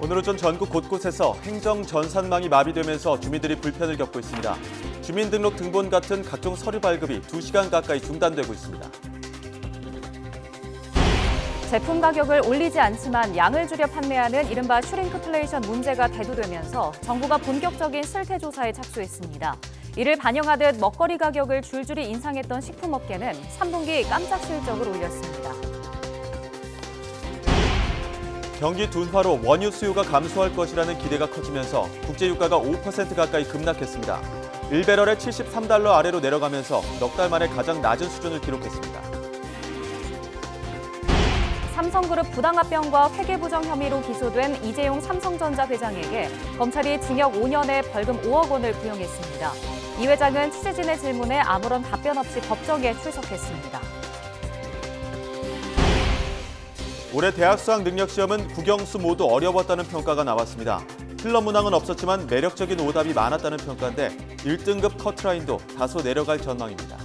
오늘 오전 전국 곳곳에서 행정 전산망이 마비되면서 주민들이 불편을 겪고 있습니다. 주민등록 등본 같은 각종 서류 발급이 2시간 가까이 중단되고 있습니다. 제품 가격을 올리지 않지만 양을 줄여 판매하는 이른바 슈링크플레이션 문제가 대두되면서 정부가 본격적인 실태 조사에 착수했습니다. 이를 반영하듯 먹거리 가격을 줄줄이 인상했던 식품업계는 3분기 깜짝 실적을 올렸습니다. 경기 둔화로 원유 수요가 감소할 것이라는 기대가 커지면서 국제유가가 5% 가까이 급락했습니다. 1배럴에 73달러 아래로 내려가면서 넉 달 만에 가장 낮은 수준을 기록했습니다. 삼성그룹 부당합병과 회계부정 혐의로 기소된 이재용 삼성전자 회장에게 검찰이 징역 5년에 벌금 5억 원을 구형했습니다. 이 회장은 취재진의 질문에 아무런 답변 없이 법정에 출석했습니다. 올해 대학 수학 능력 시험은 국영수 모두 어려웠다는 평가가 나왔습니다. 필러 문항은 없었지만 매력적인 오답이 많았다는 평가인데 1등급 커트라인도 다소 내려갈 전망입니다.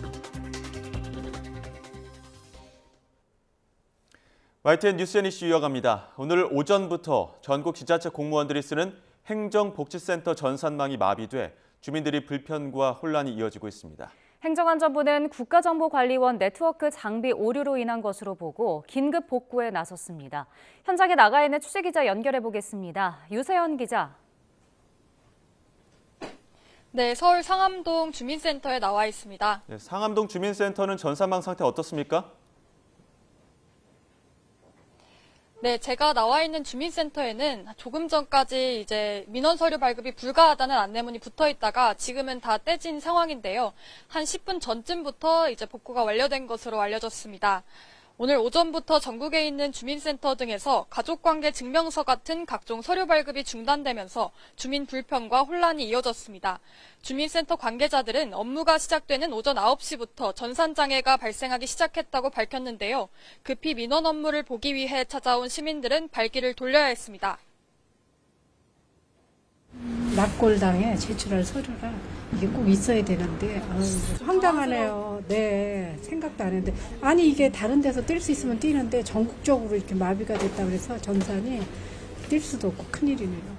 YTN 뉴스앤 이슈 이어갑니다. 오늘 오전부터 전국 지자체 공무원들이 쓰는 행정복지센터 전산망이 마비돼 주민들이 불편과 혼란이 이어지고 있습니다. 행정안전부는 국가정보관리원 네트워크 장비 오류로 인한 것으로 보고 긴급 복구에 나섰습니다. 현장에 나가 있는 취재기자 연결해 보겠습니다. 유세연 기자. 네, 서울 상암동 주민센터에 나와 있습니다. 네, 상암동 주민센터는 전산망 상태 어떻습니까? 네, 제가 나와 있는 주민센터에는 조금 전까지 이제 민원 서류 발급이 불가하다는 안내문이 붙어 있다가 지금은 다 떼진 상황인데요. 한 10분 전쯤부터 이제 복구가 완료된 것으로 알려졌습니다. 오늘 오전부터 전국에 있는 주민센터 등에서 가족관계 증명서 같은 각종 서류 발급이 중단되면서 주민 불편과 혼란이 이어졌습니다. 주민센터 관계자들은 업무가 시작되는 오전 9시부터 전산장애가 발생하기 시작했다고 밝혔는데요. 급히 민원 업무를 보기 위해 찾아온 시민들은 발길을 돌려야 했습니다. 납골당에 제출할 서류라 이게 꼭 있어야 되는데 황당하네요. 네, 생각도 안 했는데 아니 이게 다른 데서 뛸 수 있으면 뛰는데 전국적으로 이렇게 마비가 됐다고 해서 전산이 뛸 수도 없고 큰일이네요.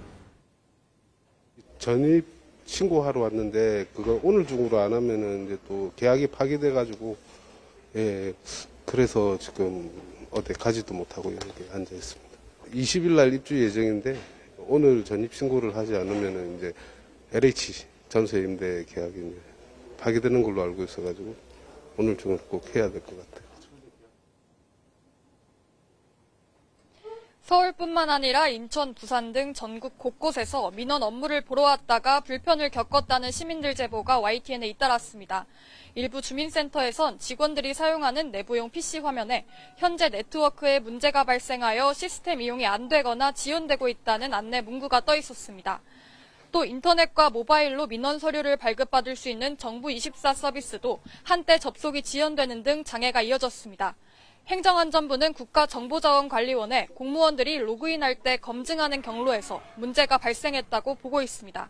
전입 신고하러 왔는데 그거 오늘 중으로 안 하면은 이제 또 계약이 파기돼 가지고 그래서 지금 어디 가지도 못하고 이렇게 앉아 있습니다. 20일 날 입주 예정인데 오늘 전입 신고를 하지 않으면은 이제 LH 전세 임대 계약이 파기되는 걸로 알고 있어가지고 오늘 중으로 꼭 해야 될 것 같아요. 서울뿐만 아니라 인천, 부산 등 전국 곳곳에서 민원 업무를 보러 왔다가 불편을 겪었다는 시민들 제보가 YTN에 잇따랐습니다. 일부 주민센터에선 직원들이 사용하는 내부용 PC 화면에 현재 네트워크에 문제가 발생하여 시스템 이용이 안 되거나 지연되고 있다는 안내 문구가 떠 있었습니다. 또 인터넷과 모바일로 민원 서류를 발급받을 수 있는 정부24 서비스도 한때 접속이 지연되는 등 장애가 이어졌습니다. 행정안전부는 국가정보자원관리원에 공무원들이 로그인할 때 검증하는 경로에서 문제가 발생했다고 보고 있습니다.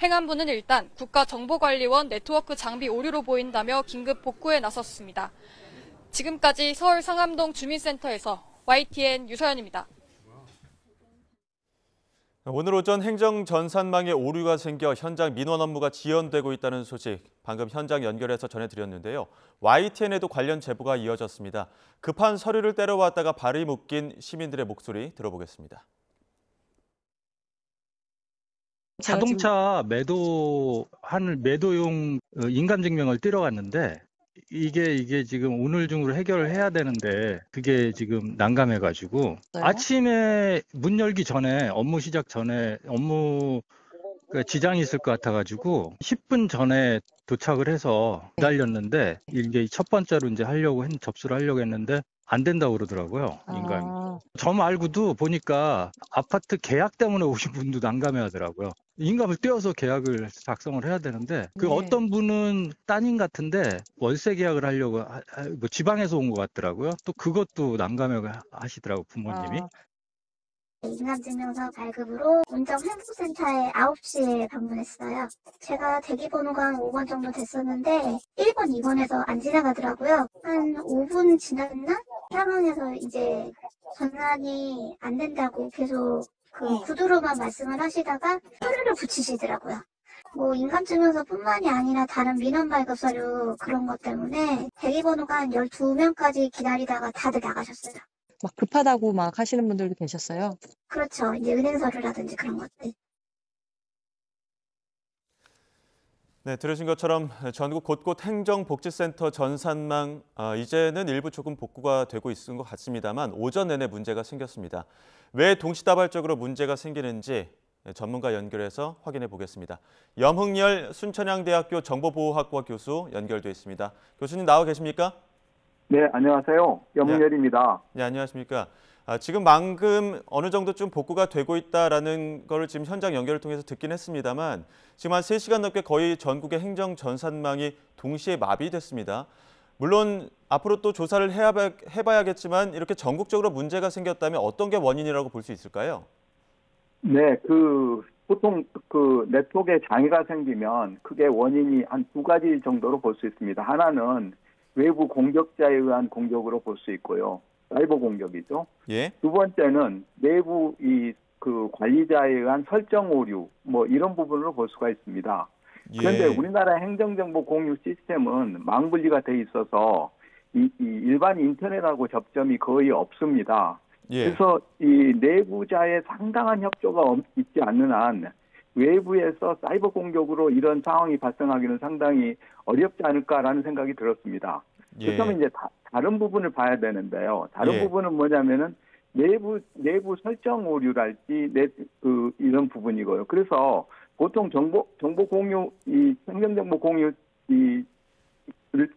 행안부는 일단 국가정보관리원 네트워크 장비 오류로 보인다며 긴급 복구에 나섰습니다. 지금까지 서울 상암동 주민센터에서 YTN 유서연입니다. 오늘 오전 행정 전산망에 오류가 생겨 현장 민원 업무가 지연되고 있다는 소식 방금 현장 연결해서 전해드렸는데요. YTN에도 관련 제보가 이어졌습니다. 급한 서류를 때려왔다가 발이 묶인 시민들의 목소리 들어보겠습니다. 자동차 매도용 인감증명을 떼려갔는데 이게 지금 오늘 중으로 해결을 해야 되는데 그게 지금 난감해가지고 아침에 문 열기 전에 업무 시작 전에 업무 지장이 있을 것 같아가지고 10분 전에 도착을 해서 기다렸는데 이제 첫 번째로 이제 접수를 하려고 했는데 안 된다고 그러더라고요. 인감. 저 말고도 보니까 아파트 계약 때문에 오신 분도 난감해 하더라고요. 인감을 떼어서 계약을 작성을 해야 되는데 어떤 분은 따님 같은데 월세 계약을 하려고 뭐 지방에서 온 것 같더라고요. 또 그것도 난감해 하시더라고 부모님이. 인감증명서 발급으로 운정행복센터에 9시에 방문했어요. 제가 대기번호가 한 5번 정도 됐었는데 1번, 2번에서 안 지나가더라고요. 한 5분 지났나? 상황에서 이제 전환이 안 된다고 계속 그 구두로만 말씀을 하시다가 서류를 붙이시더라고요. 뭐 인감증명서뿐만이 아니라 다른 민원 발급 서류 그런 것 때문에 대기번호가 한 12명까지 기다리다가 다들 나가셨어요. 막 급하다고 막 하시는 분들도 계셨어요. 그렇죠. 이제 은행 서류라든지 그런 것들. 네, 들으신 것처럼 전국 곳곳 행정복지센터 전산망 이제는 일부 조금 복구가 되고 있는 것 같습니다만 오전 내내 문제가 생겼습니다. 왜 동시다발적으로 문제가 생기는지 전문가 연결해서 확인해 보겠습니다. 염흥열 순천향대학교 정보보호학과 교수 연결돼 있습니다. 교수님 나와 계십니까? 네, 안녕하세요. 염흥열입니다. 네, 안녕하십니까? 지금 방금 어느 정도 좀 복구가 되고 있다라는 걸 지금 현장 연결을 통해서 듣긴 했습니다만 지금 한 3시간 넘게 거의 전국의 행정 전산망이 동시에 마비됐습니다. 물론 앞으로 또 조사를 해봐야겠지만 이렇게 전국적으로 문제가 생겼다면 어떤 게 원인이라고 볼 수 있을까요? 네, 보통 네트워크에 장애가 생기면 크게 원인이 한 2가지 정도로 볼 수 있습니다. 하나는 외부 공격자에 의한 공격으로 볼 수 있고요. 사이버 공격이죠. 예. 두 번째는 내부 관리자에 의한 설정 오류 뭐 이런 부분으로 볼 수가 있습니다. 그런데 우리나라 행정정보 공유 시스템은 망분리가 돼 있어서 이 일반 인터넷하고 접점이 거의 없습니다. 그래서 이 내부자의 상당한 협조가 있지 않는 한 외부에서 사이버 공격으로 이런 상황이 발생하기는 상당히 어렵지 않을까라는 생각이 들었습니다. 그렇다면 이제 다른 부분을 봐야 되는데요. 다른 부분은 뭐냐면은 내부 설정 오류랄지 이런 부분이고요. 그래서 보통 정보 공유 행정정보 공유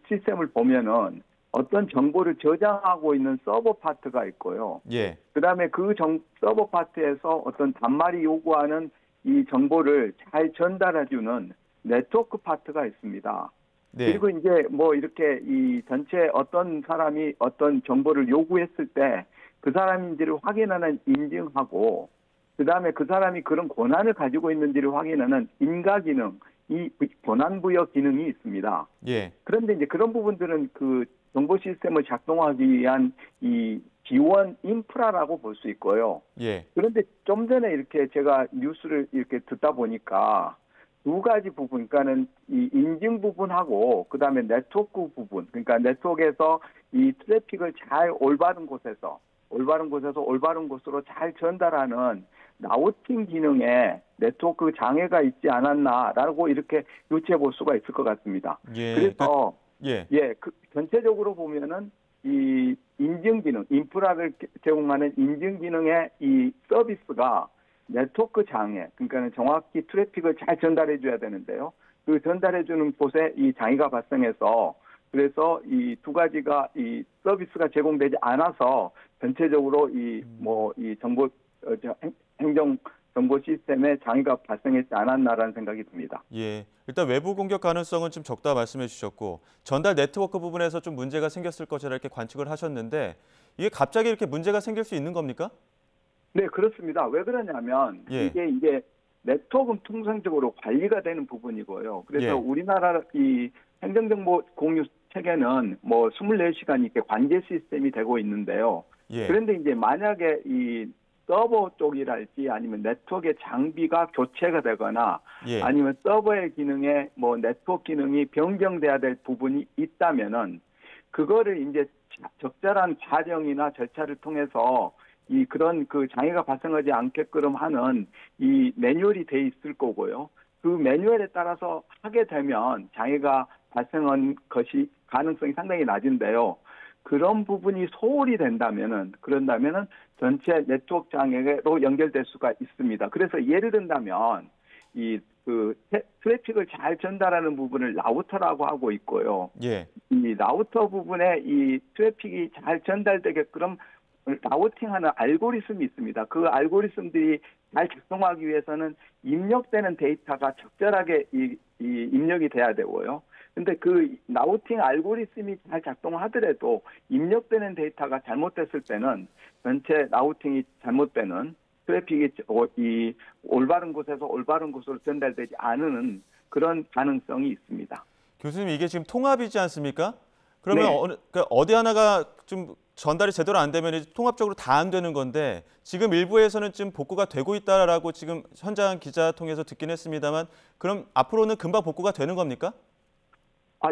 시스템을 보면은 어떤 정보를 저장하고 있는 서버 파트가 있고요. 그다음에 그 서버 파트에서 어떤 단말이 요구하는 이 정보를 잘 전달해주는 네트워크 파트가 있습니다. 그리고 이제 뭐 이렇게 이 전체 어떤 사람이 어떤 정보를 요구했을 때 그 사람인지를 확인하는 인증하고 그다음에 그 사람이 그런 권한을 가지고 있는지를 확인하는 인가 기능, 이 권한 부여 기능이 있습니다. 그런데 이제 그런 부분들은 그 정보 시스템을 작동하기 위한 이 지원 인프라라고 볼 수 있고요. 그런데 좀 전에 이렇게 제가 뉴스를 이렇게 듣다 보니까 2가지 부분, 그러니까는 이 인증 부분하고 그다음에 네트워크 부분, 그러니까 네트워크에서 이 트래픽을 잘 올바른 곳으로 잘 전달하는 라우팅 기능에 네트워크 장애가 있지 않았나라고 이렇게 유추해 볼 수가 있을 것 같습니다. 그래서 전체적으로 보면은 이 인증 기능, 인프라를 제공하는 인증 기능의 이 서비스가 네트워크 장애, 그러니까 정확히 트래픽을 잘 전달해 줘야 되는데요. 그 전달해 주는 곳에 이 장애가 발생해서 그래서 이 2가지가 이 서비스가 제공되지 않아서 전체적으로 이 행정 정보 시스템에 장애가 발생했지 않았나라는 생각이 듭니다. 일단 외부 공격 가능성은 좀 적다 말씀해 주셨고 전달 네트워크 부분에서 좀 문제가 생겼을 것이라 이렇게 관측을 하셨는데 이게 갑자기 이렇게 문제가 생길 수 있는 겁니까? 네, 그렇습니다. 왜 그러냐면 이게 네트워크는 통상적으로 관리가 되는 부분이고요. 그래서 우리나라 이 행정정보 공유 체계는 뭐 24시간 이렇게 관제 시스템이 되고 있는데요. 그런데 이제 만약에 이 서버 쪽이랄지 아니면 네트워크의 장비가 교체가 되거나 아니면 서버의 기능에 뭐 네트워크 기능이 변경돼야 될 부분이 있다면은 그거를 이제 적절한 과정이나 절차를 통해서 그런 장애가 발생하지 않게끔 하는 이 매뉴얼이 돼 있을 거고요. 그 매뉴얼에 따라서 하게 되면 장애가 발생한 것이 가능성이 상당히 낮은데요. 그런 부분이 소홀히 그런다면은 전체 네트워크 장애로 연결될 수가 있습니다. 그래서 예를 든다면 트래픽을 잘 전달하는 부분을 라우터라고 하고 있고요. 이 라우터 부분에 이 트래픽이 잘 전달되게끔 라우팅하는 알고리즘이 있습니다. 그 알고리즘들이 잘 작동하기 위해서는 입력되는 데이터가 적절하게 입력이 돼야 되고요. 근데 그 라우팅 알고리즘이 잘 작동하더라도 입력되는 데이터가 잘못됐을 때는 전체 라우팅이 잘못되는 트래픽이 올바른 곳에서 올바른 곳으로 전달되지 않는 그런 가능성이 있습니다. 교수님 이게 지금 통합이지 않습니까? 그러면 어디 하나가 좀 전달이 제대로 안 되면 이제 통합적으로 다 안 되는 건데 지금 일부에서는 지금 복구가 되고 있다라고 지금 현장 기자 통해서 듣긴 했습니다만 그럼 앞으로는 금방 복구가 되는 겁니까?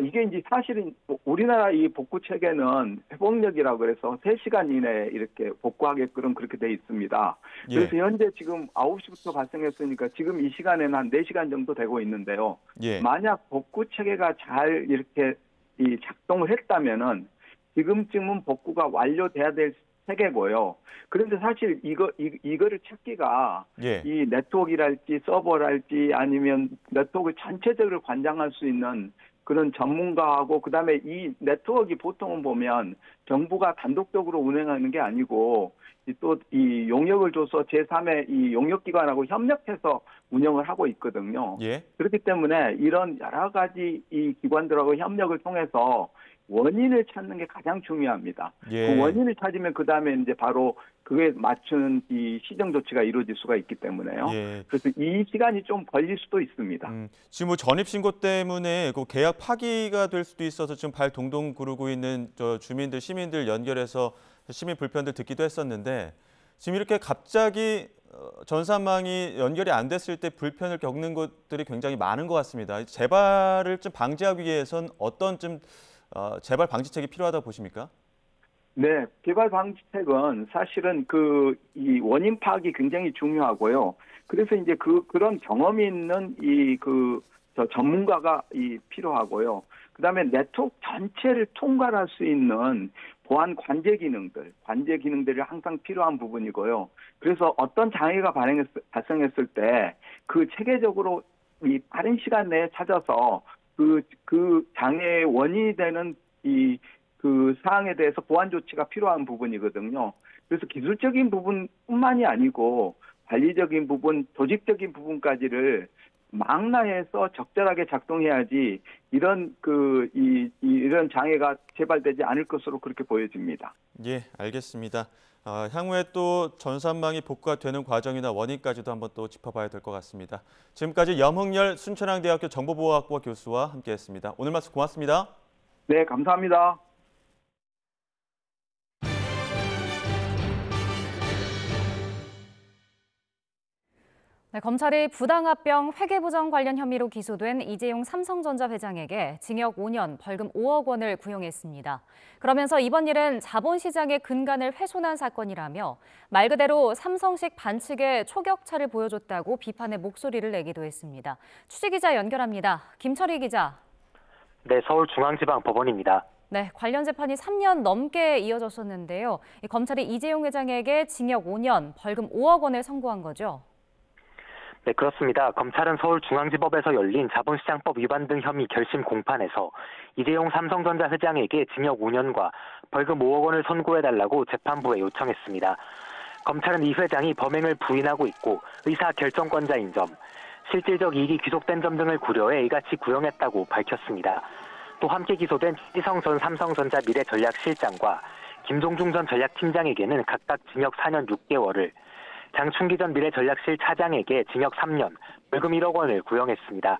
이게 이제 사실은 우리나라 이 복구 체계는 회복력이라고 그래서 3시간 이내에 이렇게 복구하게끔 그렇게 돼 있습니다. 그래서 현재 지금 9시부터 발생했으니까 지금 이 시간에는 한 4시간 정도 되고 있는데요. 만약 복구 체계가 잘 이렇게 작동을 했다면은 지금쯤은 복구가 완료돼야 될 체계고요. 그런데 사실 이거를 찾기가 이 네트워크랄지 서버랄지 아니면 네트워크 전체적으로 관장할 수 있는 그런 전문가하고 그다음에 이 네트워크가 보통은 보면 정부가 단독적으로 운행하는 게 아니고 또 이 용역을 줘서 제3의 이 용역기관하고 협력해서 운영을 하고 있거든요. 그렇기 때문에 이런 여러 가지 이 기관들하고 협력을 통해서 원인을 찾는 게 가장 중요합니다. 그 원인을 찾으면 그 다음에 이제 바로 그에 맞춘 이 시정 조치가 이루어질 수가 있기 때문에요. 그래서 이 시간이 좀 걸릴 수도 있습니다. 지금 뭐 전입 신고 때문에 그 계약 파기가 될 수도 있어서 지금 발 동동 구르고 있는 저 주민들, 시민들 연결해서 시민 불편들 듣기도 했었는데 지금 이렇게 갑자기 전산망이 연결이 안 됐을 때 불편을 겪는 것들이 굉장히 많은 것 같습니다. 재발을 좀 방지하기 위해선 어떤 좀 재발 방지책이 필요하다 보십니까? 네, 재발 방지책은 사실은 이 원인 파악이 굉장히 중요하고요. 그래서 이제 그런 경험이 있는 저 전문가가 필요하고요. 그다음에 네트워크 전체를 통괄할 수 있는 보안 관제 기능들이 항상 필요한 부분이고요. 그래서 어떤 장애가 발생했을 때 그 체계적으로 이 빠른 시간 내에 찾아서 그 장애의 원인이 되는 그 사항에 대해서 보완 조치가 필요한 부분이거든요. 그래서 기술적인 부분뿐만이 아니고 관리적인 부분, 조직적인 부분까지를 망라해서 적절하게 작동해야지 이런 이런 장애가 재발되지 않을 것으로 그렇게 보여집니다. 예, 알겠습니다. 향후에 또 전산망이 복구가 되는 과정이나 원인까지도 한번 또 짚어봐야 될 것 같습니다. 지금까지 염흥열 순천향대학교 정보보호학과 교수와 함께했습니다. 오늘 말씀 고맙습니다. 네, 감사합니다. 네, 검찰이 부당합병 회계부정 관련 혐의로 기소된 이재용 삼성전자 회장에게 징역 5년, 벌금 5억 원을 구형했습니다. 그러면서 이번 일은 자본시장의 근간을 훼손한 사건이라며 말 그대로 삼성식 반칙의 초격차를 보여줬다고 비판의 목소리를 내기도 했습니다. 취재기자 연결합니다. 김철희 기자. 네, 서울중앙지방법원입니다. 네, 관련 재판이 3년 넘게 이어졌었는데요. 검찰이 이재용 회장에게 징역 5년, 벌금 5억 원을 선고한 거죠? 네, 그렇습니다. 검찰은 서울중앙지법에서 열린 자본시장법 위반 등 혐의 결심 공판에서 이재용 삼성전자 회장에게 징역 5년과 벌금 5억 원을 선고해달라고 재판부에 요청했습니다. 검찰은 이 회장이 범행을 부인하고 있고 의사결정권자인 점, 실질적 이익이 귀속된 점 등을 고려해 이같이 구형했다고 밝혔습니다. 또 함께 기소된 최지성 전 삼성전자 미래전략실장과 김종중 전 전략팀장에게는 각각 징역 4년 6개월을, 장충기 전 미래전략실 차장에게 징역 3년, 벌금 1억 원을 구형했습니다.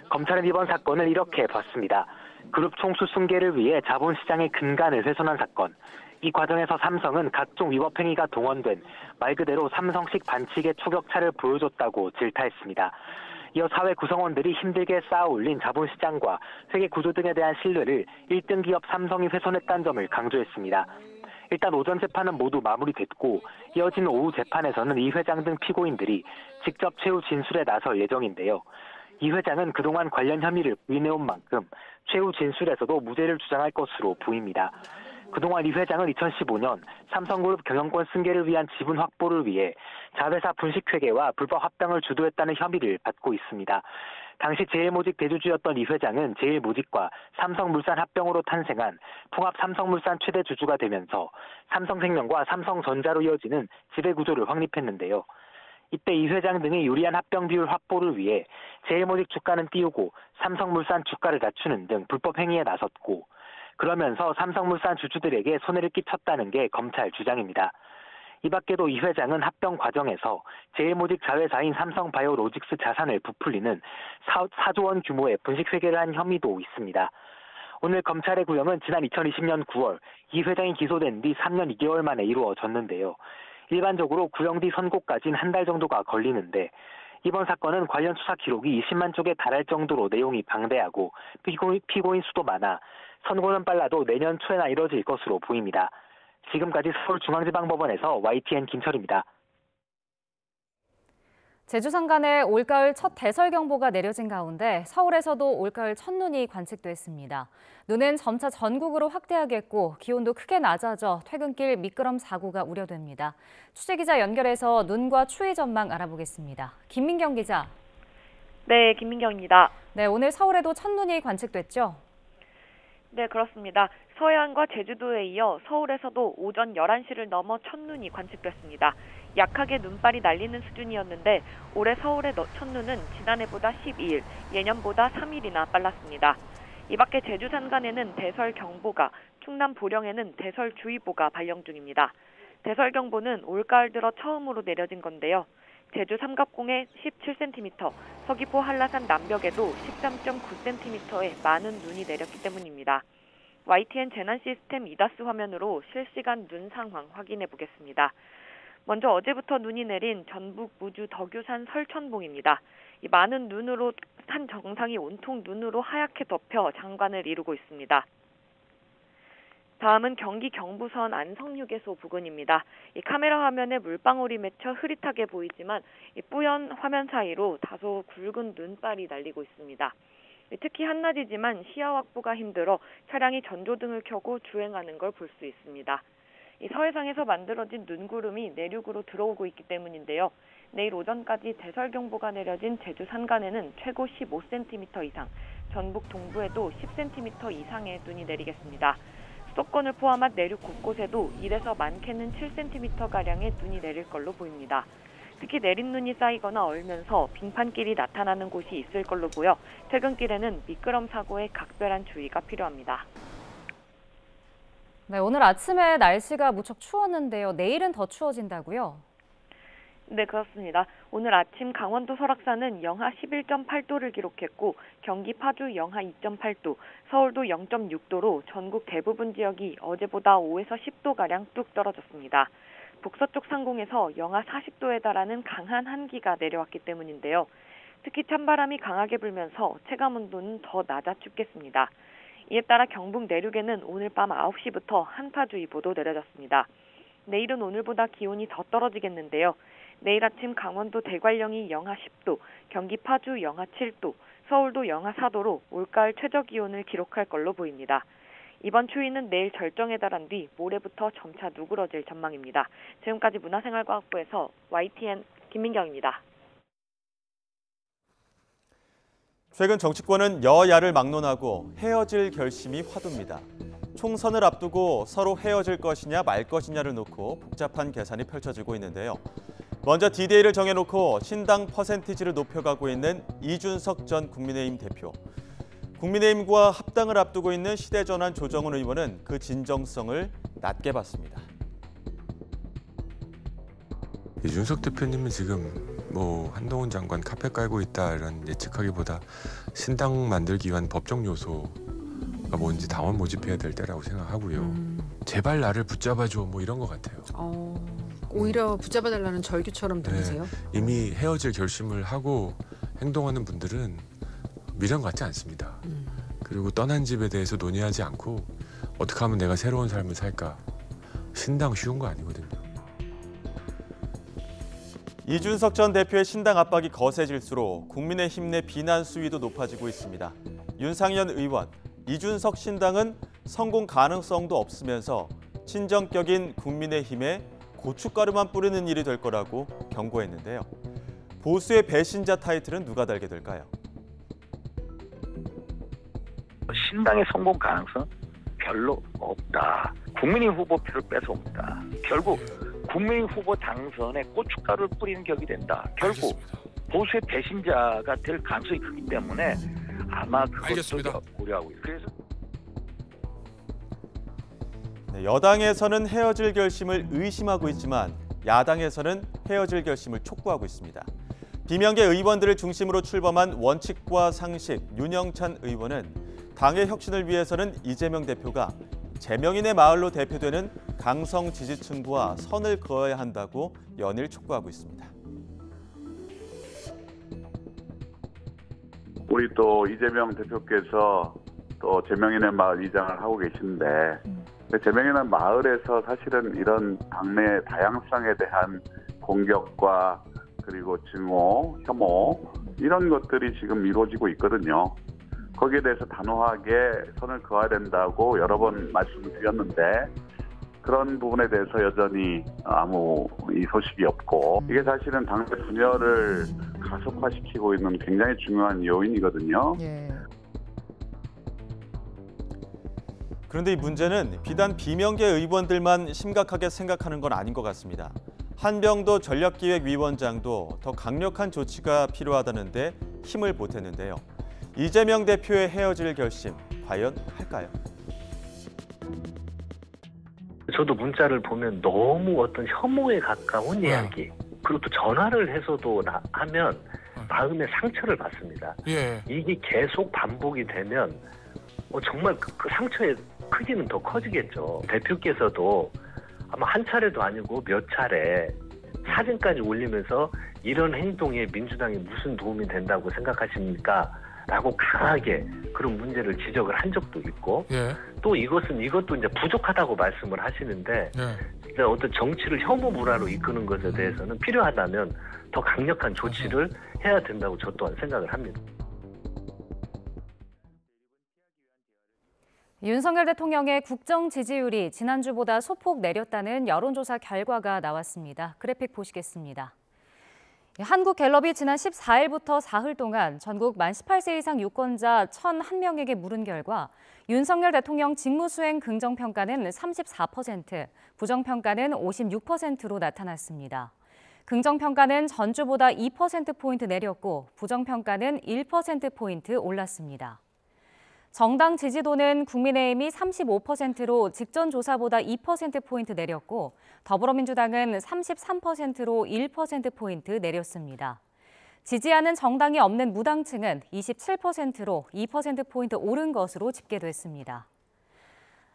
검찰은 이번 사건을 이렇게 봤습니다. 그룹 총수 승계를 위해 자본시장의 근간을 훼손한 사건. 이 과정에서 삼성은 각종 위법 행위가 동원된 말 그대로 삼성식 반칙의 초격차를 보여줬다고 질타했습니다. 이어 사회 구성원들이 힘들게 쌓아올린 자본시장과 세계 구조 등에 대한 신뢰를 1등 기업 삼성이 훼손했다는 점을 강조했습니다. 일단 오전 재판은 모두 마무리됐고 이어진 오후 재판에서는 이 회장 등 피고인들이 직접 최후 진술에 나설 예정인데요. 이 회장은 그동안 관련 혐의를 부인해온 만큼 최후 진술에서도 무죄를 주장할 것으로 보입니다. 그동안 이 회장은 2015년 삼성그룹 경영권 승계를 위한 지분 확보를 위해 자회사 분식회계와 불법 합병을 주도했다는 혐의를 받고 있습니다. 당시 제일모직 대주주였던 이 회장은 제일모직과 삼성물산 합병으로 탄생한 통합 삼성물산 최대 주주가 되면서 삼성생명과 삼성전자로 이어지는 지배구조를 확립했는데요. 이때 이 회장 등이 유리한 합병 비율 확보를 위해 제일모직 주가는 띄우고 삼성물산 주가를 낮추는 등 불법 행위에 나섰고, 그러면서 삼성물산 주주들에게 손해를 끼쳤다는 게 검찰 주장입니다. 이 밖에도 이 회장은 합병 과정에서 제일모직 자회사인 삼성바이오로직스 자산을 부풀리는 4조 원 규모의 분식회계를 한 혐의도 있습니다. 오늘 검찰의 구형은 지난 2020년 9월 이 회장이 기소된 뒤 3년 2개월 만에 이루어졌는데요. 일반적으로 구형 뒤 선고까지는 한 달 정도가 걸리는데 이번 사건은 관련 수사 기록이 20만 쪽에 달할 정도로 내용이 방대하고 피고인 수도 많아 선고는 빨라도 내년 초에나 이뤄질 것으로 보입니다. 지금까지 서울중앙지방법원에서 YTN 김철입니다. 제주 산간에 올가을 첫 대설경보가 내려진 가운데 서울에서도 올가을 첫눈이 관측됐습니다. 눈은 점차 전국으로 확대하겠고 기온도 크게 낮아져 퇴근길 미끄럼 사고가 우려됩니다. 취재기자 연결해서 눈과 추위 전망 알아보겠습니다. 김민경 기자. 네, 김민경입니다. 네, 오늘 서울에도 첫눈이 관측됐죠? 네, 그렇습니다. 서해안과 제주도에 이어 서울에서도 오전 11시를 넘어 첫눈이 관측됐습니다. 약하게 눈발이 날리는 수준이었는데 올해 서울의 첫눈은 지난해보다 12일, 예년보다 3일이나 빨랐습니다. 이 밖에 제주 산간에는 대설경보가, 충남 보령에는 대설주의보가 발령 중입니다. 대설경보는 올가을 들어 처음으로 내려진 건데요. 제주 삼갑공에 17cm, 서귀포 한라산 남벽에도 13.9cm의 많은 눈이 내렸기 때문입니다. YTN 재난 시스템 이다스 화면으로 실시간 눈 상황 확인해 보겠습니다. 먼저 어제부터 눈이 내린 전북 무주 덕유산 설천봉입니다. 이 많은 눈으로 산 정상이 온통 눈으로 하얗게 덮여 장관을 이루고 있습니다. 다음은 경기 경부선 안성휴게소 부근입니다. 이 카메라 화면에 물방울이 맺혀 흐릿하게 보이지만 이 뿌연 화면 사이로 다소 굵은 눈발이 날리고 있습니다. 특히 한낮이지만 시야 확보가 힘들어 차량이 전조등을 켜고 주행하는 걸 볼 수 있습니다. 이 서해상에서 만들어진 눈구름이 내륙으로 들어오고 있기 때문인데요. 내일 오전까지 대설경보가 내려진 제주 산간에는 최고 15cm 이상, 전북 동부에도 10cm 이상의 눈이 내리겠습니다. 수도권을 포함한 내륙 곳곳에도 1에서 많게는 7cm가량의 눈이 내릴 걸로 보입니다. 특히 내린 눈이 쌓이거나 얼면서 빙판길이 나타나는 곳이 있을 걸로 보여 퇴근길에는 미끄럼 사고에 각별한 주의가 필요합니다. 네, 오늘 아침에 날씨가 무척 추웠는데요. 내일은 더 추워진다고요? 네, 그렇습니다. 오늘 아침 강원도 설악산은 영하 11.8도를 기록했고 경기 파주 영하 2.8도, 서울도 0.6도로 전국 대부분 지역이 어제보다 5에서 10도가량 뚝 떨어졌습니다. 북서쪽 상공에서 영하 40도에 달하는 강한 한기가 내려왔기 때문인데요. 특히 찬바람이 강하게 불면서 체감온도는 더 낮아 춥겠습니다. 이에 따라 경북 내륙에는 오늘 밤 9시부터 한파주의보도 내려졌습니다. 내일은 오늘보다 기온이 더 떨어지겠는데요. 내일 아침 강원도 대관령이 영하 10도, 경기 파주 영하 7도, 서울도 영하 4도로 올가을 최저기온을 기록할 걸로 보입니다. 이번 추위는 내일 절정에 달한 뒤 모레부터 점차 누그러질 전망입니다. 지금까지 문화생활과학부에서 YTN 김민경입니다. 최근 정치권은 여야를 막론하고 헤어질 결심이 화두입니다. 총선을 앞두고 서로 헤어질 것이냐 말 것이냐를 놓고 복잡한 계산이 펼쳐지고 있는데요. 먼저 디데이를 정해놓고 신당 퍼센티지를 높여가고 있는 이준석 전 국민의힘 대표. 국민의힘과 합당을 앞두고 있는 시대전환 조정훈 의원은 그 진정성을 낮게 봤습니다. 이준석 대표님은 지금 한동훈 장관 카페 깔고 있다 이런 예측하기보다 신당 만들기 위한 법적 요소가 뭔지 당원 모집해야 될 때라고 생각하고요. 제발 나를 붙잡아줘 이런 것 같아요. 오히려 붙잡아달라는 절규처럼 들리세요? 네, 이미 헤어질 결심을 하고 행동하는 분들은 미련 같지 않습니다. 그리고 떠난 집에 대해서 논의하지 않고 어떻게 하면 내가 새로운 삶을 살까. 신당 쉬운 거 아니거든요. 이준석 전 대표의 신당 압박이 거세질수록 국민의힘 내 비난 수위도 높아지고 있습니다. 윤상현 의원, 이준석 신당은 성공 가능성도 없으면서 친정격인 국민의힘에 고춧가루만 뿌리는 일이 될 거라고 경고했는데요. 보수의 배신자 타이틀은 누가 달게 될까요? 신당의 성공 가능성 별로 없다. 국민의힘 후보표를 뺏어옵니다. 결국 국민의힘 후보 당선에 고춧가루를 뿌리는 격이 된다. 결국 보수의 배신자가 될 가능성이 크기 때문에 아마 그것도 고려하고 있습니다. 그래서 여당에서는 헤어질 결심을 의심하고 있지만 야당에서는 헤어질 결심을 촉구하고 있습니다. 비명계 의원들을 중심으로 출범한 원칙과 상식 윤영찬 의원은 당의 혁신을 위해서는 이재명 대표가 제명인의 마을로 대표되는 강성 지지층부와 선을 그어야 한다고 연일 촉구하고 있습니다. 우리 또 이재명 대표께서 또 제명인의 마을 이장을 하고 계신데 제명인의 마을에서 사실은 이런 당내 다양성에 대한 공격과 그리고 증오, 혐오 이런 것들이 지금 이루어지고 있거든요. 거기에 대해서 단호하게 선을 그어야 된다고 여러 번 말씀을 드렸는데 그런 부분에 대해서 여전히 아무 소식이 없고 이게 사실은 당내 분열을 가속화시키고 있는 굉장히 중요한 요인이거든요. 예. 그런데 이 문제는 비단 비명계 의원들만 심각하게 생각하는 건 아닌 것 같습니다. 한병도 전략기획위원장도 더 강력한 조치가 필요하다는데 힘을 보탰는데요. 이재명 대표의 헤어질 결심 과연 할까요? 저도 문자를 보면 너무 어떤 혐오에 가까운 이야기 그리고 또 전화를 해서도 하면 마음의 상처를 받습니다. 예. 이게 계속 반복이 되면 정말 그 상처의 크기는 더 커지겠죠. 대표께서도 아마 한 차례도 아니고 몇 차례 사진까지 올리면서 이런 행동에 민주당이 무슨 도움이 된다고 생각하십니까? 라고 강하게 그런 문제를 지적을 한 적도 있고 예. 또 이것도 이제 부족하다고 말씀을 하시는데 예. 어떤 정치를 혐오 문화로 이끄는 것에 대해서는 필요하다면 더 강력한 조치를 해야 된다고 저 또한 생각을 합니다. 윤석열 대통령의 국정 지지율이 지난주보다 소폭 내렸다는 여론조사 결과가 나왔습니다. 그래픽 보시겠습니다. 한국갤럽이 지난 14일부터 사흘 동안 전국 만 18세 이상 유권자 1,001명에게 물은 결과 윤석열 대통령 직무수행 긍정평가는 34%, 부정평가는 56%로 나타났습니다. 긍정평가는 전주보다 2%포인트 내렸고 부정평가는 1%포인트 올랐습니다. 정당 지지도는 국민의힘이 35%로 직전 조사보다 2%포인트 내렸고 더불어민주당은 33%로 1%포인트 내렸습니다. 지지하는 정당이 없는 무당층은 27%로 2%포인트 오른 것으로 집계됐습니다.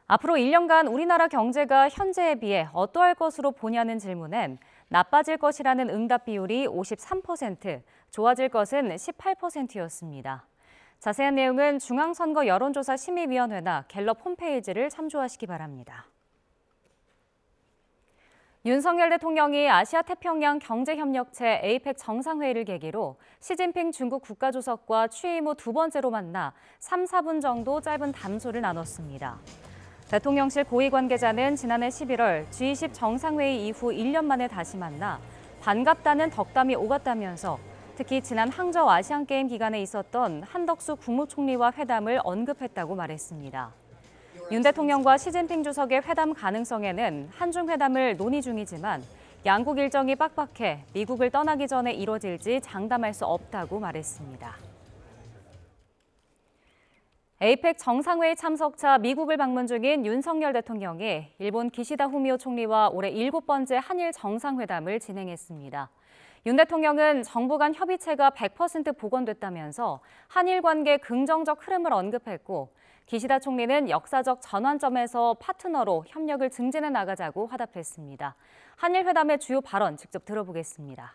앞으로 1년간 우리나라 경제가 현재에 비해 어떠할 것으로 보냐는 질문엔 나빠질 것이라는 응답 비율이 53%, 좋아질 것은 18%였습니다. 자세한 내용은 중앙선거 여론조사 심의위원회나 갤럽 홈페이지를 참조하시기 바랍니다. 윤석열 대통령이 아시아태평양 경제협력체 에이펙 정상회의를 계기로 시진핑 중국 국가주석과 취임 후 두 번째로 만나 3, 4분 정도 짧은 담소를 나눴습니다. 대통령실 고위 관계자는 지난해 11월 G20 정상회의 이후 1년 만에 다시 만나 반갑다는 덕담이 오갔다면서 특히 지난 항저우 아시안게임 기간에 있었던 한덕수 국무총리와 회담을 언급했다고 말했습니다. 윤 대통령과 시진핑 주석의 회담 가능성에는 한중 회담을 논의 중이지만 양국 일정이 빡빡해 미국을 떠나기 전에 이뤄질지 장담할 수 없다고 말했습니다. 에이펙 정상회의 참석차 미국을 방문 중인 윤석열 대통령이 일본 기시다 후미오 총리와 올해 7번째 한일 정상회담을 진행했습니다. 윤 대통령은 정부 간 협의체가 100% 복원됐다면서 한일 관계 긍정적 흐름을 언급했고 기시다 총리는 역사적 전환점에서 파트너로 협력을 증진해 나가자고 화답했습니다. 한일 회담의 주요 발언 직접 들어보겠습니다.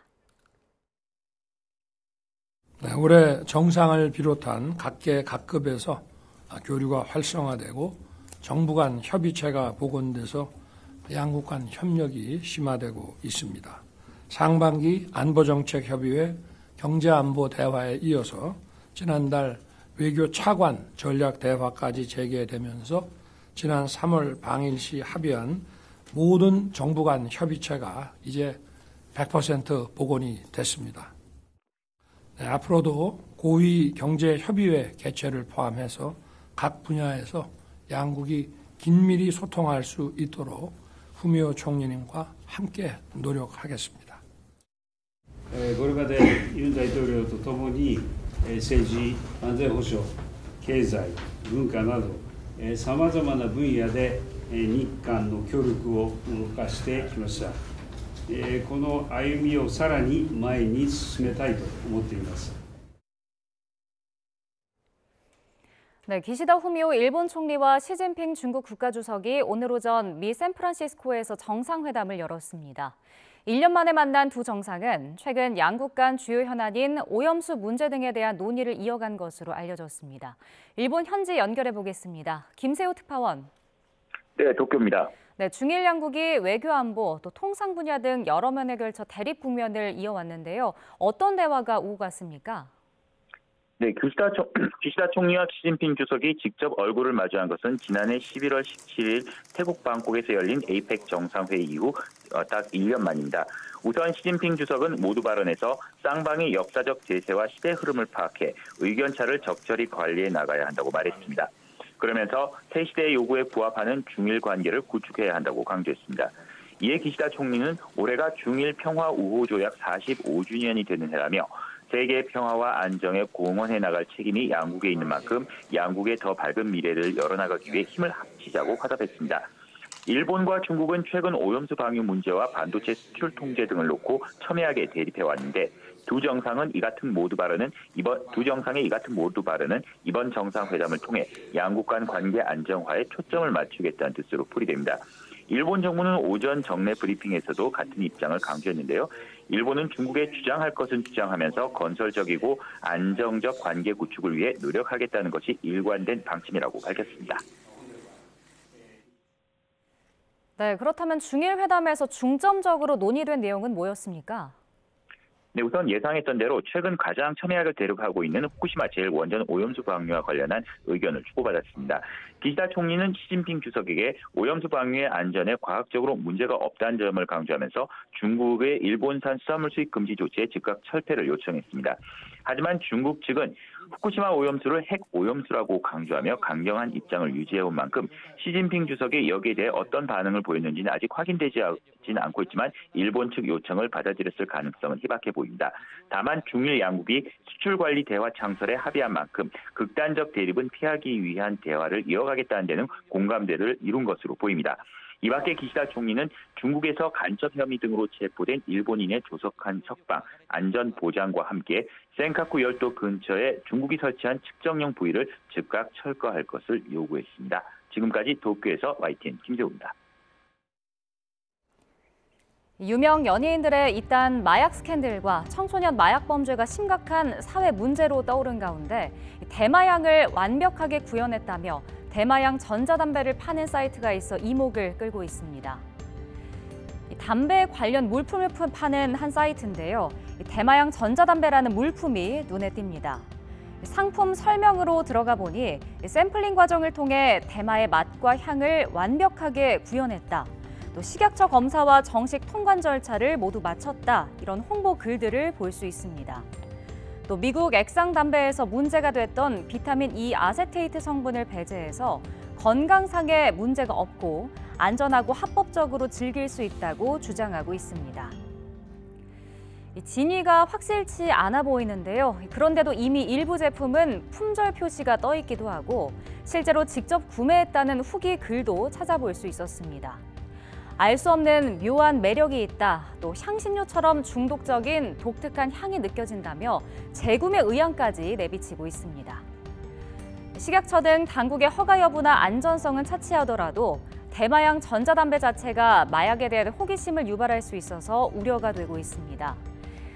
네, 올해 정상을 비롯한 각계 각급에서 교류가 활성화되고 정부 간 협의체가 복원돼서 양국 간 협력이 심화되고 있습니다. 상반기 안보정책협의회 경제안보 대화에 이어서 지난달 외교 차관 전략 대화까지 재개되면서 지난 3월 방일시 합의한 모든 정부 간 협의체가 이제 100% 복원이 됐습니다. 네, 앞으로도 고위 경제협의회 개최를 포함해서 각 분야에서 양국이 긴밀히 소통할 수 있도록 후미오 총리님과 함께 노력하겠습니다. これまでユン大統領とともに政治、安全保障、経済、文化などさまざまな分野で日韓の協力を動かしてきました。この歩みをさらに前に進めたいと思っています。 네, 기시다 후미오 일본 총리와 시진핑 중국 국가주석이 오늘 오전 미 샌프란시스코에서 정상회담을 열었습니다. 1년 만에 만난 두 정상은 최근 양국 간 주요 현안인 오염수 문제 등에 대한 논의를 이어간 것으로 알려졌습니다. 일본 현지 연결해 보겠습니다. 김세호 특파원. 네, 도쿄입니다. 네, 중일 양국이 외교 안보, 또 통상 분야 등 여러 면에 걸쳐 대립 국면을 이어왔는데요. 어떤 대화가 오고 갔습니까? 네, 기시다 총리와 시진핑 주석이 직접 얼굴을 마주한 것은 지난해 11월 17일 태국 방콕에서 열린 에이펙 정상회의 이후 딱 1년 만입니다. 우선 시진핑 주석은 모두 발언에서 쌍방의 역사적 제세와 시대 흐름을 파악해 의견차를 적절히 관리해 나가야 한다고 말했습니다. 그러면서 새 시대의 요구에 부합하는 중일 관계를 구축해야 한다고 강조했습니다. 이에 기시다 총리는 올해가 중일 평화 우호 조약 45주년이 되는 해라며 세계 평화와 안정에 공헌해 나갈 책임이 양국에 있는 만큼 양국의 더 밝은 미래를 열어나가기 위해 힘을 합치자고 화답했습니다. 일본과 중국은 최근 오염수 방류 문제와 반도체 수출 통제 등을 놓고 첨예하게 대립해왔는데 두 정상의 이 같은 모두 발언은 이번 정상회담을 통해 양국 간 관계 안정화에 초점을 맞추겠다는 뜻으로 풀이됩니다. 일본 정부는 오전 정례 브리핑에서도 같은 입장을 강조했는데요. 일본은 중국에 주장할 것은 주장하면서 건설적이고 안정적 관계 구축을 위해 노력하겠다는 것이 일관된 방침이라고 밝혔습니다. 네, 그렇다면 중일 회담에서 중점적으로 논의된 내용은 뭐였습니까? 네, 우선 예상했던 대로 최근 가장 첨예하게 대립하고 있는 후쿠시마 제1원전 오염수 방류와 관련한 의견을 주고받았습니다. 기시다 총리는 시진핑 주석에게 오염수 방류의 안전에 과학적으로 문제가 없다는 점을 강조하면서 중국의 일본산 수산물 수입 금지 조치의 즉각 철폐를 요청했습니다. 하지만 중국 측은 후쿠시마 오염수를 핵 오염수라고 강조하며 강경한 입장을 유지해온 만큼 시진핑 주석이 여기에 대해 어떤 반응을 보였는지는 아직 확인되지는 않고 있지만 일본 측 요청을 받아들였을 가능성은 희박해 보입니다. 다만 중일 양국이 수출관리 대화 창설에 합의한 만큼 극단적 대립은 피하기 위한 대화를 이어가겠다는 데는 공감대를 이룬 것으로 보입니다. 이 밖에 기시다 총리는 중국에서 간첩 혐의 등으로 체포된 일본인의 조속한 석방, 안전 보장과 함께 센카쿠 열도 근처에 중국이 설치한 측정용 부위를 즉각 철거할 것을 요구했습니다. 지금까지 도쿄에서 YTN 김세호입니다. 유명 연예인들의 잇단 마약 스캔들과 청소년 마약 범죄가 심각한 사회 문제로 떠오른 가운데 대마양을 완벽하게 구현했다며 대마양 전자담배를 파는 사이트가 있어 이목을 끌고 있습니다. 담배 관련 물품을 파는 한 사이트인데요. 대마양 전자담배라는 물품이 눈에 띕니다. 상품 설명으로 들어가 보니 샘플링 과정을 통해 대마의 맛과 향을 완벽하게 구현했다. 또 식약처 검사와 정식 통관 절차를 모두 마쳤다. 이런 홍보 글들을 볼 수 있습니다. 또 미국 액상 담배에서 문제가 됐던 비타민 E 아세테이트 성분을 배제해서 건강상의 문제가 없고 안전하고 합법적으로 즐길 수 있다고 주장하고 있습니다. 진위가 확실치 않아 보이는데요. 그런데도 이미 일부 제품은 품절 표시가 떠 있기도 하고 실제로 직접 구매했다는 후기 글도 찾아볼 수 있었습니다. 알 수 없는 묘한 매력이 있다. 또 향신료처럼 중독적인 독특한 향이 느껴진다며 재구매 의향까지 내비치고 있습니다. 식약처 등 당국의 허가 여부나 안전성은 차치하더라도 대마양 전자담배 자체가 마약에 대한 호기심을 유발할 수 있어서 우려가 되고 있습니다.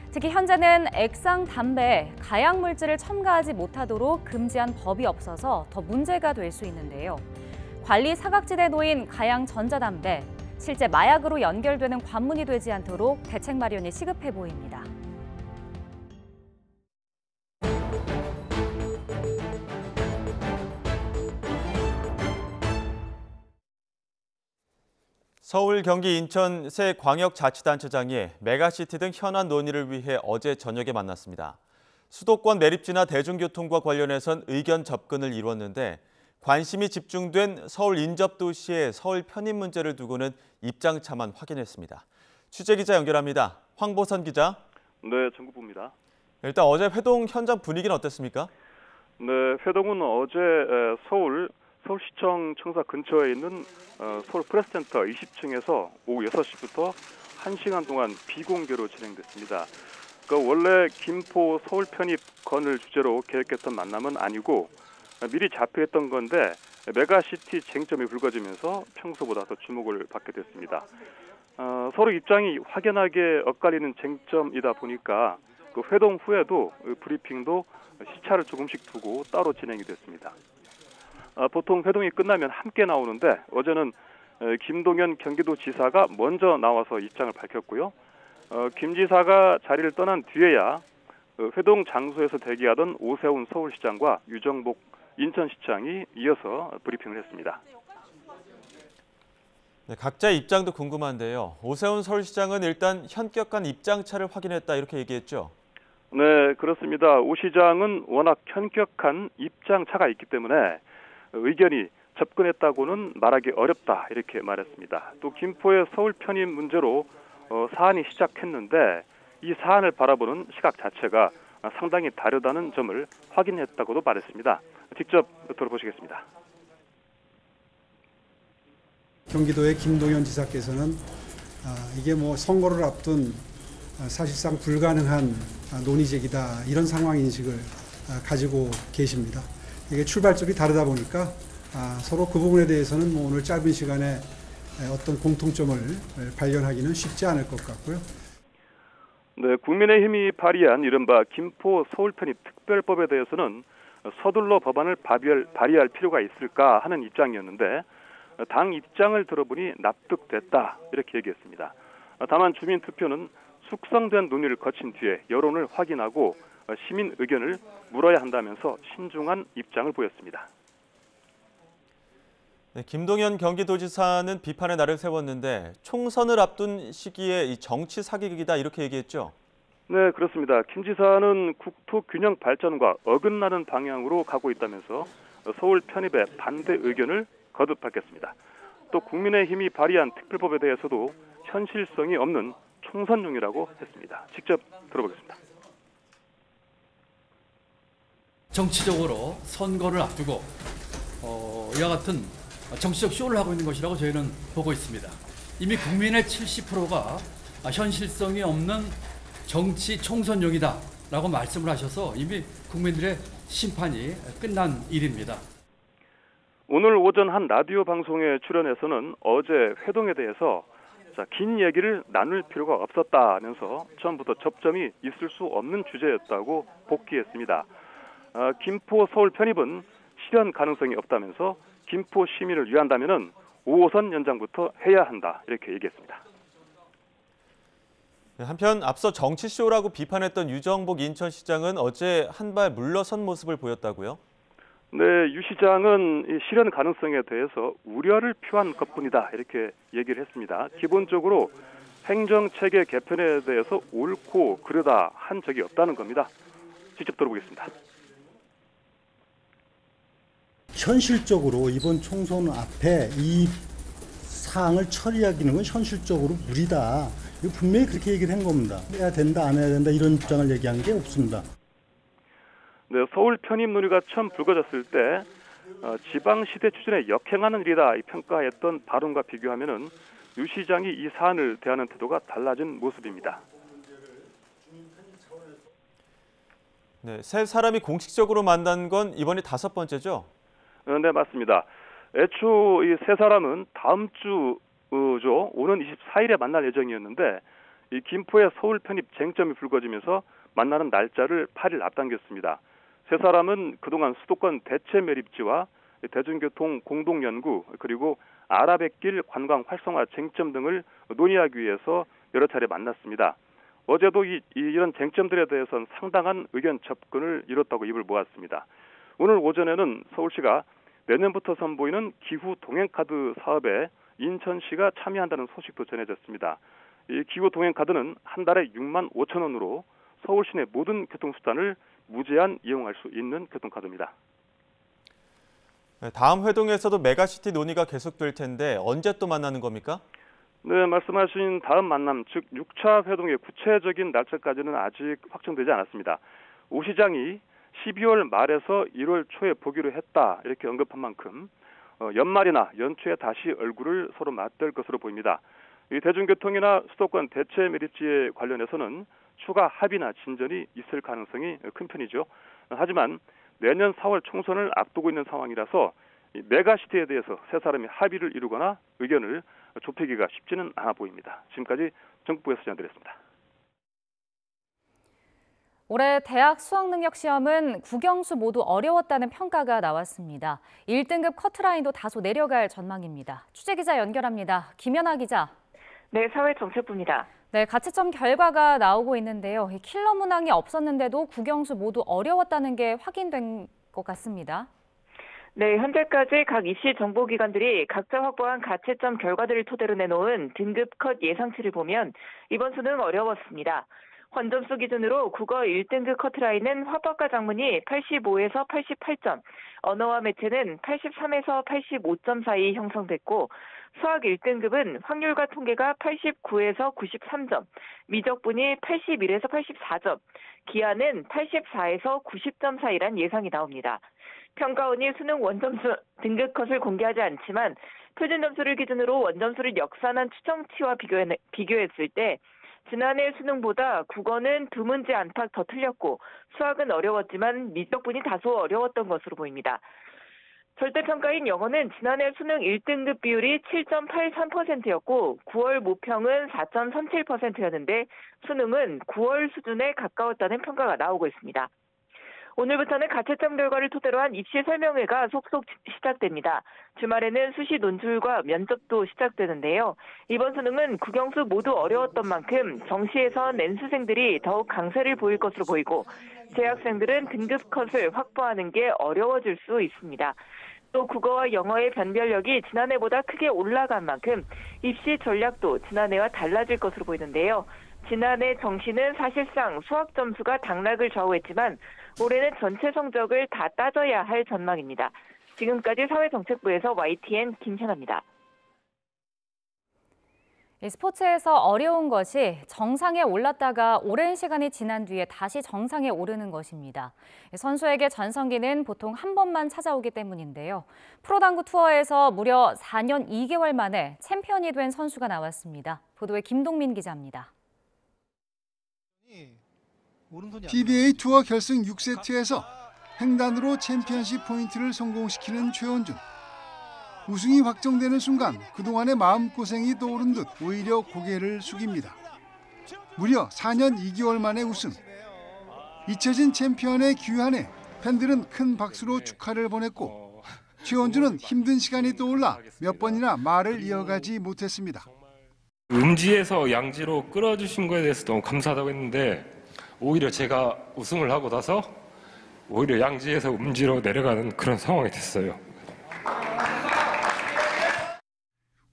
특히 현재는 액상 담배에 가약 물질을 첨가하지 못하도록 금지한 법이 없어서 더 문제가 될 수 있는데요. 관리 사각지대에 놓인 가양 전자담배, 실제 마약으로 연결되는 관문이 되지 않도록 대책 마련이 시급해 보입니다. 서울, 경기, 인천 세 광역자치단체장이 메가시티 등 현안 논의를 위해 어제 저녁에 만났습니다. 수도권 매립지나 대중교통과 관련해선 의견 접근을 이뤘는데 관심이 집중된 서울 인접도시의 서울 편입 문제를 두고는 입장차만 확인했습니다. 취재기자 연결합니다. 황보선 기자. 네, 전국부입니다. 일단 어제 회동 현장 분위기는 어땠습니까? 네, 회동은 어제 서울시청 청사 근처에 있는 서울 프레스센터 20층에서 오후 6시부터 1시간 동안 비공개로 진행됐습니다. 그러니까 원래 김포 서울 편입 건을 주제로 계획했던 만남은 아니고 미리 잡혀있던 건데 메가시티 쟁점이 불거지면서 평소보다 더 주목을 받게 됐습니다. 서로 입장이 확연하게 엇갈리는 쟁점이다 보니까 그 회동 후에도 브리핑도 시차를 조금씩 두고 따로 진행이 됐습니다. 보통 회동이 끝나면 함께 나오는데 어제는 김동연 경기도지사가 먼저 나와서 입장을 밝혔고요. 김 지사가 자리를 떠난 뒤에야 회동 장소에서 대기하던 오세훈 서울시장과 유정복 인천시장이 이어서 브리핑을 했습니다. 네, 각자의 입장도 궁금한데요. 오세훈 서울시장은 일단 현격한 입장차를 확인했다 이렇게 얘기했죠. 네, 그렇습니다. 오 시장은 워낙 현격한 입장차가 있기 때문에 의견이 접근했다고는 말하기 어렵다 이렇게 말했습니다. 또 김포의 서울 편입 문제로 사안이 시작했는데 이 사안을 바라보는 시각 자체가 상당히 다르다는 점을 확인했다고도 말했습니다. 직접 들어보시겠습니다. 경기도의 김동연 지사께서는 이게 뭐 선거를 앞둔 사실상 불가능한 논의제기다 이런 상황 인식을 가지고 계십니다. 이게 출발점이 다르다 보니까 서로 그 부분에 대해서는 뭐 오늘 짧은 시간에 어떤 공통점을 발견하기는 쉽지 않을 것 같고요. 네, 국민의힘이 발의한 이른바 김포 서울 편입 특별법에 대해서는 서둘러 법안을 발의할 필요가 있을까 하는 입장이었는데 당 입장을 들어보니 납득됐다 이렇게 얘기했습니다. 다만 주민투표는 숙성된 논의를 거친 뒤에 여론을 확인하고 시민 의견을 물어야 한다면서 신중한 입장을 보였습니다. 네, 김동연 경기도지사는 비판의 날을 세웠는데 총선을 앞둔 시기에 이 정치 사기극이다 이렇게 얘기했죠. 네, 그렇습니다. 김 지사는 국토 균형 발전과 어긋나는 방향으로 가고 있다면서 서울 편입에 반대 의견을 거듭 밝혔습니다. 또 국민의힘이 발의한 특별법에 대해서도 현실성이 없는 총선용이라고 했습니다. 직접 들어보겠습니다. 정치적으로 선거를 앞두고 이와 같은 정치적 쇼를 하고 있는 것이라고 저희는 보고 있습니다. 이미 국민의 70%가 현실성이 없는 정치 총선용이다라고 말씀을 하셔서 이미 국민들의 심판이 끝난 일입니다. 오늘 오전 한 라디오 방송에 출연해서는 어제 회동에 대해서 긴 얘기를 나눌 필요가 없었다면서 처음부터 접점이 있을 수 없는 주제였다고 복귀했습니다. 김포 서울 편입은 실현 가능성이 없다면서 김포 시민을 위한다면은 5호선 연장부터 해야 한다 이렇게 얘기했습니다. 한편 앞서 정치쇼라고 비판했던 유정복 인천시장은 어제 한 발 물러선 모습을 보였다고요? 네, 유 시장은 이 실현 가능성에 대해서 우려를 표한 것뿐이다 이렇게 얘기를 했습니다. 기본적으로 행정체계 개편에 대해서 옳고 그르다 한 적이 없다는 겁니다. 직접 들어보겠습니다. 현실적으로 이번 총선 앞에 이 사항을 처리하기는 건 현실적으로 무리다. 이거 분명히 그렇게 얘기를 한 겁니다. 해야 된다, 안 해야 된다 이런 입장을 얘기한 게 없습니다. 네, 서울 편입 논의가 처음 불거졌을 때 지방시대 추진에 역행하는 일이다 평가했던 발언과 비교하면은 유 시장이 이 사안을 대하는 태도가 달라진 모습입니다. 네, 세 사람이 공식적으로 만난 건 이번이 5번째죠? 네, 맞습니다. 애초 이 세 사람은 다음 주죠. 오는 24일에 만날 예정이었는데 이 김포의 서울 편입 쟁점이 불거지면서 만나는 날짜를 8일 앞당겼습니다. 세 사람은 그동안 수도권 대체 매립지와 대중교통 공동연구 그리고 아라뱃길 관광 활성화 쟁점 등을 논의하기 위해서 여러 차례 만났습니다. 어제도 이런 쟁점들에 대해서는 상당한 의견 접근을 이뤘다고 입을 모았습니다. 오늘 오전에는 서울시가 내년부터 선보이는 기후 동행카드 사업에 인천시가 참여한다는 소식도 전해졌습니다. 이 기후 동행카드는 한 달에 6만 5천 원으로 서울 시내 모든 교통수단을 무제한 이용할 수 있는 교통카드입니다. 다음 회동에서도 메가시티 논의가 계속될 텐데 언제 또 만나는 겁니까? 네, 말씀하신 다음 만남, 즉 6차 회동의 구체적인 날짜까지는 아직 확정되지 않았습니다. 오 시장이 12월 말에서 1월 초에 보기로 했다 이렇게 언급한 만큼 연말이나 연초에 다시 얼굴을 서로 맞댈 것으로 보입니다. 이 대중교통이나 수도권 대체 매립지에 관련해서는 추가 합의나 진전이 있을 가능성이 큰 편이죠. 하지만 내년 4월 총선을 앞두고 있는 상황이라서 이 메가시티에 대해서 세 사람이 합의를 이루거나 의견을 좁히기가 쉽지는 않아 보입니다. 지금까지 정부에서 전해드렸습니다. 올해 대학 수학능력시험은 국영수 모두 어려웠다는 평가가 나왔습니다. 1등급 커트라인도 다소 내려갈 전망입니다. 취재기자 연결합니다. 김연아 기자. 네, 사회정책부입니다. 네, 가채점 결과가 나오고 있는데요. 킬러 문항이 없었는데도 국영수 모두 어려웠다는 게 확인된 것 같습니다. 네, 현재까지 각 입시 정보기관들이 각자 확보한 가채점 결과들을 토대로 내놓은 등급 컷 예상치를 보면 이번 수능 어려웠습니다. 환점수 기준으로 국어 1등급 커트라인은 화법과 작문이 85에서 88점, 언어와 매체는 83에서 85점 사이 형성됐고 수학 1등급은 확률과 통계가 89에서 93점, 미적분이 81에서 84점, 기하는 84에서 90점 사이란 예상이 나옵니다. 평가원이 수능 원점수 등급 컷을 공개하지 않지만 표준 점수를 기준으로 원점수를 역산한 추정치와 비교했을 때 지난해 수능보다 국어는 2문제 안팎 더 틀렸고 수학은 어려웠지만 미적분이 다소 어려웠던 것으로 보입니다. 절대평가인 영어는 지난해 수능 1등급 비율이 7.83%였고 9월 모평은 4.37%였는데 수능은 9월 수준에 가까웠다는 평가가 나오고 있습니다. 오늘부터는 가채점 결과를 토대로 한 입시 설명회가 속속 시작됩니다. 주말에는 수시 논술과 면접도 시작되는데요. 이번 수능은 국영수 모두 어려웠던 만큼 정시에서 N수생들이 더욱 강세를 보일 것으로 보이고 재학생들은 등급 컷을 확보하는 게 어려워질 수 있습니다. 또 국어와 영어의 변별력이 지난해보다 크게 올라간 만큼 입시 전략도 지난해와 달라질 것으로 보이는데요. 지난해 정시는 사실상 수학 점수가 당락을 좌우했지만 올해는 전체 성적을 다 따져야 할 전망입니다. 지금까지 사회정책부에서 YTN 김현아입니다. 스포츠에서 어려운 것이 정상에 올랐다가 오랜 시간이 지난 뒤에 다시 정상에 오르는 것입니다. 선수에게 전성기는 보통 한 번만 찾아오기 때문인데요. 프로당구 투어에서 무려 4년 2개월 만에 챔피언이 된 선수가 나왔습니다. 보도에 김동민 기자입니다. PBA 투어 결승 6세트에서 횡단으로 챔피언십 포인트를 성공시키는 최원준. 우승이 확정되는 순간 그동안의 마음고생이 떠오른 듯 오히려 고개를 숙입니다. 무려 4년 2개월 만에 우승. 잊혀진 챔피언의 귀환에 팬들은 큰 박수로 축하를 보냈고 최원준은 힘든 시간이 떠올라 몇 번이나 말을 이어가지 못했습니다. 음지에서 양지로 끌어주신 거에 대해서 너무 감사하다고 했는데 오히려 제가 우승을 하고 나서 오히려 양지에서 음지로 내려가는 그런 상황이 됐어요.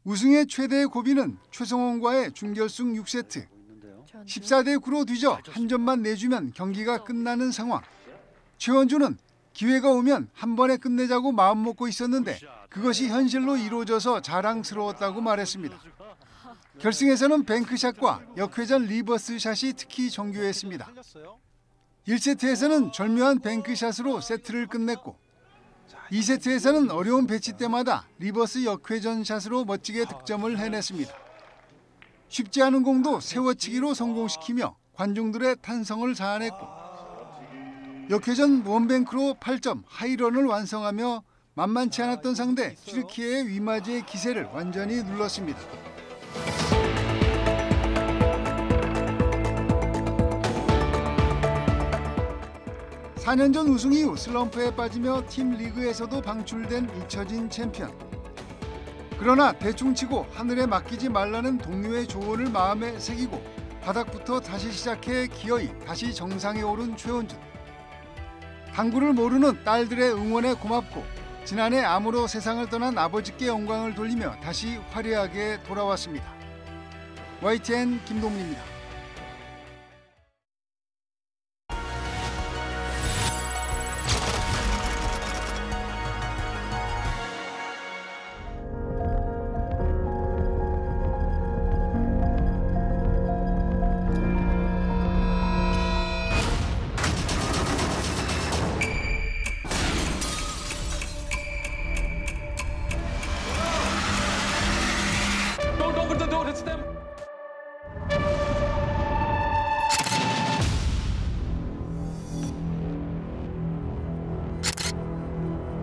우승의 최대의 고비는 최성원과의 준결승 6세트. 14대 9로 뒤져 한 점만 내주면 경기가 끝나는 상황. 최원준은 기회가 오면 한 번에 끝내자고 마음먹고 있었는데 그것이 현실로 이루어져서 자랑스러웠다고 말했습니다. 결승에서는 뱅크샷과 역회전 리버스샷이 특히 정교했습니다. 1세트에서는 절묘한 뱅크샷으로 세트를 끝냈고 2세트에서는 어려운 배치 때마다 리버스 역회전 샷으로 멋지게 득점을 해냈습니다. 쉽지 않은 공도 세워치기로 성공시키며 관중들의 탄성을 자아냈고 역회전 원뱅크로 8점 하이런을 완성하며 만만치 않았던 상대 튀르키예의 위마지의 기세를 완전히 눌렀습니다. 4년 전 우승 이후 슬럼프에 빠지며 팀 리그에서도 방출된 잊혀진 챔피언. 그러나 대충 치고 하늘에 맡기지 말라는 동료의 조언을 마음에 새기고 바닥부터 다시 시작해 기어이 다시 정상에 오른 최원준. 당구를 모르는 딸들의 응원에 고맙고 지난해 암으로 세상을 떠난 아버지께 영광을 돌리며 다시 화려하게 돌아왔습니다. YTN 김동민입니다.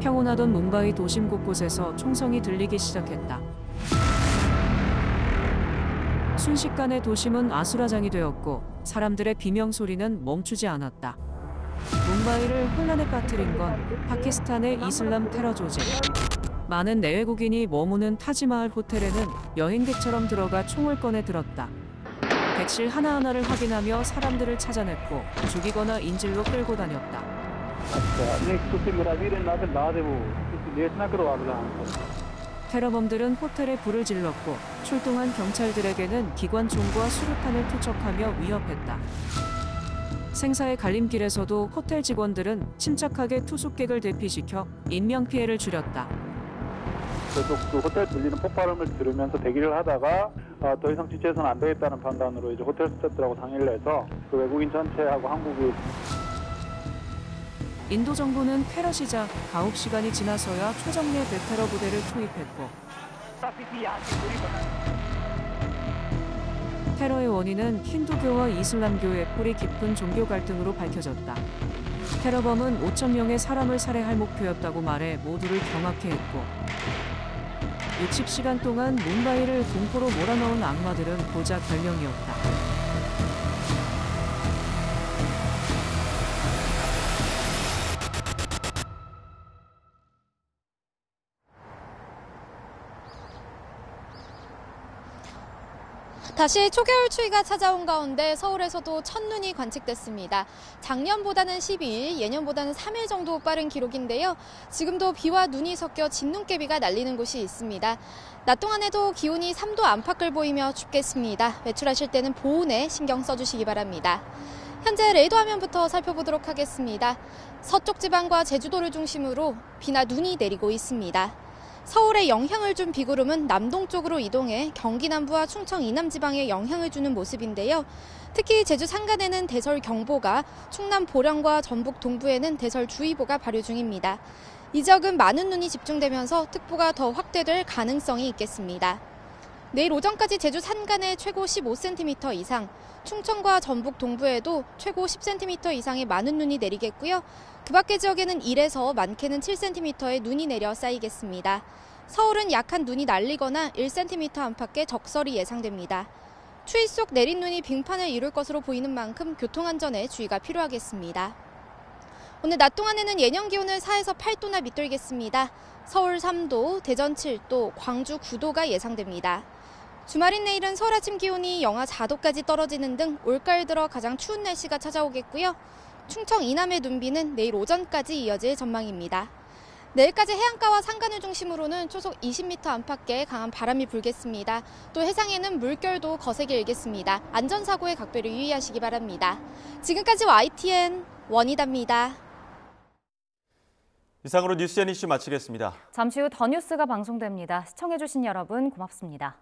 평온하던 뭄바이 도심 곳곳에서 총성이 들리기 시작했다. 순식간에 도심은 아수라장이 되었고 사람들의 비명 소리는 멈추지 않았다. 뭄바이를 혼란에 빠뜨린 건 파키스탄의 이슬람 테러 조직. 많은 내외국인이 머무는 타지마할 호텔에는 여행객처럼 들어가 총을 꺼내 들었다. 객실 하나하나를 확인하며 사람들을 찾아냈고 죽이거나 인질로 끌고 다녔다. 테러범들은 호텔에 불을 질렀고 출동한 경찰들에게는 기관총과 수류탄을 투척하며 위협했다. 생사의 갈림길에서도 호텔 직원들은 침착하게 투숙객을 대피시켜 인명피해를 줄였다. 계속 그 호텔 들리는 폭발음을 들으면서 대기를 하다가 더 이상 지체해서는 안 되겠다는 판단으로 이제 호텔 스태프들하고 상의를 해서 그 외국인 전체하고 한국이 인도 정부는 테러 시작 9시간이 지나서야 초정예 대테러 부대를 투입했고 테러의 원인은 힌두교와 이슬람교의 뿌리 깊은 종교 갈등으로 밝혀졌다. 테러범은 5천 명의 사람을 살해할 목표였다고 말해 모두를 경악해 했고 60시간 동안 뭄바이를 공포로 몰아넣은 악마들은 고작 별명이었다. 다시 초겨울 추위가 찾아온 가운데 서울에서도 첫눈이 관측됐습니다. 작년보다는 12일, 예년보다는 3일 정도 빠른 기록인데요. 지금도 비와 눈이 섞여 진눈깨비가 날리는 곳이 있습니다. 낮 동안에도 기온이 3도 안팎을 보이며 춥겠습니다. 외출하실 때는 보온에 신경 써주시기 바랍니다. 현재 레이더 화면부터 살펴보도록 하겠습니다. 서쪽 지방과 제주도를 중심으로 비나 눈이 내리고 있습니다. 서울에 영향을 준 비구름은 남동쪽으로 이동해 경기 남부와 충청 이남 지방에 영향을 주는 모습인데요. 특히 제주 산간에는 대설경보가, 충남 보령과 전북 동부에는 대설주의보가 발효 중입니다. 이 지역은 많은 눈이 집중되면서 특보가 더 확대될 가능성이 있겠습니다. 내일 오전까지 제주 산간에 최고 15cm 이상, 충청과 전북 동부에도 최고 10cm 이상의 많은 눈이 내리겠고요. 그 밖의 지역에는 1에서 많게는 7cm의 눈이 내려 쌓이겠습니다. 서울은 약한 눈이 날리거나 1cm 안팎의 적설이 예상됩니다. 추위 속 내린 눈이 빙판을 이룰 것으로 보이는 만큼 교통안전에 주의가 필요하겠습니다. 오늘 낮 동안에는 예년 기온을 4에서 8도나 밑돌겠습니다. 서울 3도, 대전 7도, 광주 9도가 예상됩니다. 주말인 내일은 서울 아침 기온이 영하 4도까지 떨어지는 등 올가을 들어 가장 추운 날씨가 찾아오겠고요. 충청 이남의 눈비는 내일 오전까지 이어질 전망입니다. 내일까지 해안가와 산간을 중심으로는 초속 20m 안팎의 강한 바람이 불겠습니다. 또 해상에는 물결도 거세게 일겠습니다. 안전사고에 각별히 유의하시기 바랍니다. 지금까지 YTN 원희다입니다. 이상으로 뉴스앤 이슈 마치겠습니다. 잠시 후 더 뉴스가 방송됩니다. 시청해주신 여러분 고맙습니다.